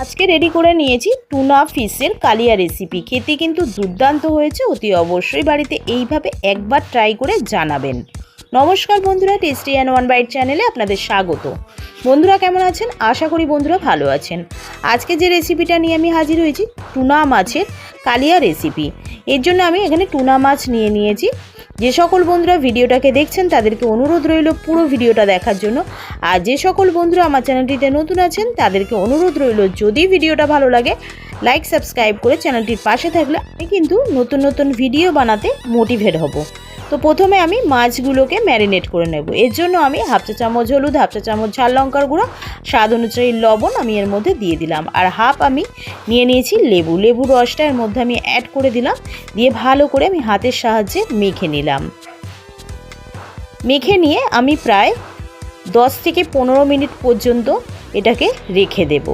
আজকে রেডি করে নিয়েছি টুনা ফিশের কালিয়া রেসিপি। খেতে কিন্তু দুর্দান্ত হয়েছে। অতি অবশ্যই বাড়িতে এইভাবে একবার ট্রাই করে জানাবেন। নমস্কার বন্ধুরা, টেস্টি অ্যান্ড ওয়ান বাইট চ্যানেলে আপনাদের স্বাগত। বন্ধুরা কেমন আছেন? আশা করি বন্ধুরা ভালো আছেন। আজকে যে রেসিপিটা নিয়ে আমি হাজির হয়েছি, টুনা মাছের কালিয়া রেসিপি। এর জন্য আমি এখানে টুনা মাছ নিয়ে নিয়েছি। যে সকল বন্ধুরা ভিডিওটাকে দেখছেন তাদেরকে অনুরোধ রইল পুরো ভিডিওটা দেখার জন্য। আর যে সকল বন্ধুরা আমার চ্যানেলটিতে নতুন আছেন তাদেরকে অনুরোধ রইল, যদি ভিডিওটা ভালো লাগে লাইক সাবস্ক্রাইব করে চ্যানেলটির পাশে থাকলে আমি কিন্তু নতুন নতুন ভিডিও বানাতে মোটিভেট হব। তো প্রথমে আমি মাছগুলোকে ম্যারিনেট করে নেব। এর জন্য আমি হাফ চা চামচ হলুদ, হাফ চা চামচ ঝাল লঙ্কার গুঁড়ো, স্বাদ অনুযায়ী লবণ আমি এর মধ্যে দিয়ে দিলাম। আর হাফ আমি নিয়ে নিয়েছি লেবুর রসটা এর মধ্যে আমি অ্যাড করে দিলাম। দিয়ে ভালো করে আমি হাতের সাহায্যে মেখে নিলাম। মেখে নিয়ে আমি প্রায় 10 থেকে 15 মিনিট পর্যন্ত এটাকে রেখে দেব।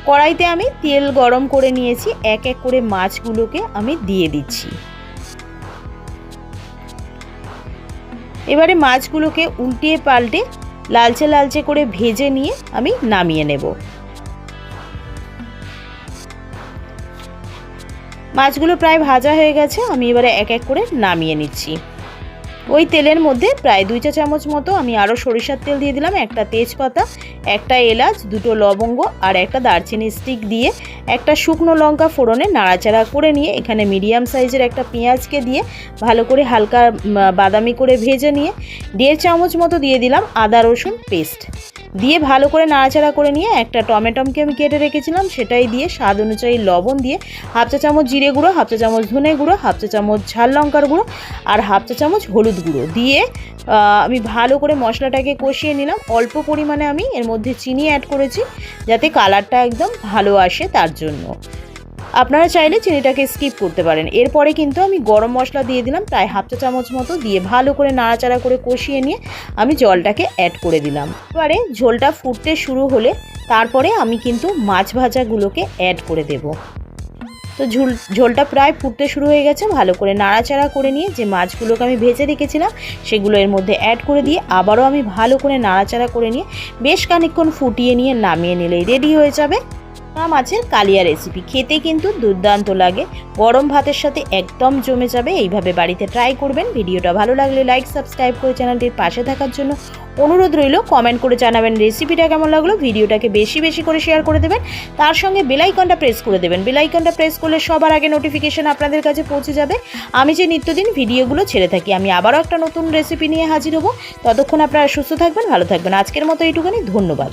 কড়াইতে আমি তেল গরম করে নিয়েছি। এক এক করে মাছগুলোকে আমি দিয়ে দিচ্ছি। এবারে মাছগুলোকে উল্টিয়ে পাল্টে লালচে লালচে করে ভেজে নিয়ে আমি নামিয়ে নেব। মাছগুলো প্রায় ভাজা হয়ে গেছে, আমি এবারে এক এক করে নামিয়ে নিচ্ছি। ওই তেলের মধ্যে প্রায় 2 চা চামচ মতো আমি আরও সরিষার তেল দিয়ে দিলাম। একটা তেজপাতা, একটা এলাচ, 2টো লবঙ্গ আর একটা দারচিনি স্টিক দিয়ে একটা শুকনো লঙ্কা ফোড়নে নাড়াচাড়া করে নিয়ে এখানে মিডিয়াম সাইজের একটা পেঁয়াজকে দিয়ে ভালো করে হালকা বাদামি করে ভেজে নিয়ে 1.5 চামচ মতো দিয়ে দিলাম আদা রসুন পেস্ট দিয়ে ভালো করে নাড়াচাড়া করে নিয়ে একটা টমেটোকে আমি কেটে রেখেছিলাম সেটাই দিয়ে স্বাদ অনুযায়ী লবণ দিয়ে হাফ চা চামচ জিরে গুঁড়ো, হাফ চা চামচ ধনে গুঁড়ো, হাফ চা চামচ ঝাল লঙ্কার গুঁড়ো আর হাফ চা চামচ হলুদ গুঁড়ো দিয়ে আমি ভালো করে মশলাটাকে কষিয়ে নিলাম। অল্প পরিমাণে আমি এর মধ্যে চিনি অ্যাড করেছি যাতে কালারটা একদম ভালো আসে, তার জন্য। আপনারা চাইলে চিনিটাকে স্কিপ করতে পারেন। এরপরে কিন্তু আমি গরম মশলা দিয়ে দিলাম প্রায় হাফ চা চামচ মতো, দিয়ে ভালো করে নাড়াচাড়া করে কষিয়ে নিয়ে আমি জলটাকে অ্যাড করে দিলাম। এবারে ঝোলটা ফুটতে শুরু হলে তারপরে আমি কিন্তু মাছ ভাজাগুলোকে অ্যাড করে দেব। তো ঝোলটা প্রায় ফুটতে শুরু হয়ে গেছে। ভালো করে নাড়াচাড়া করে নিয়ে যে মাছগুলোকে আমি ভেজে রেখেছিলাম সেগুলো এর মধ্যে অ্যাড করে দিয়ে আবারও আমি ভালো করে নাড়াচাড়া করে নিয়ে বেশ খানিকক্ষণ ফুটিয়ে নিয়ে নামিয়ে নিলেই রেডি হয়ে যাবে মাছের কালিয়া রেসিপি। খেতে কিন্তু দুর্দান্ত লাগে, গরম ভাতের সাথে একদম জমে যাবে। এইভাবে বাড়িতে ট্রাই করবেন। ভিডিওটা ভালো লাগলে লাইক সাবস্ক্রাইব করে চ্যানেলটির পাশে থাকার জন্য অনুরোধ রইল। কমেন্ট করে জানাবেন রেসিপিটা কেমন লাগলো। ভিডিওটাকে বেশি বেশি করে শেয়ার করে দেবেন। তার সঙ্গে বেল আইকনটা প্রেস করে দেবেন। বেল আইকনটা প্রেস করলে সবার আগে নোটিফিকেশন আপনাদের কাছে পৌঁছে যাবে আমি যে নিত্যদিন ভিডিওগুলো ছেড়ে থাকি। আমি আবারও একটা নতুন রেসিপি নিয়ে হাজির হব। ততক্ষণ আপনারা সুস্থ থাকবেন, ভালো থাকবেন। আজকের মতো এইটুকুনি, ধন্যবাদ।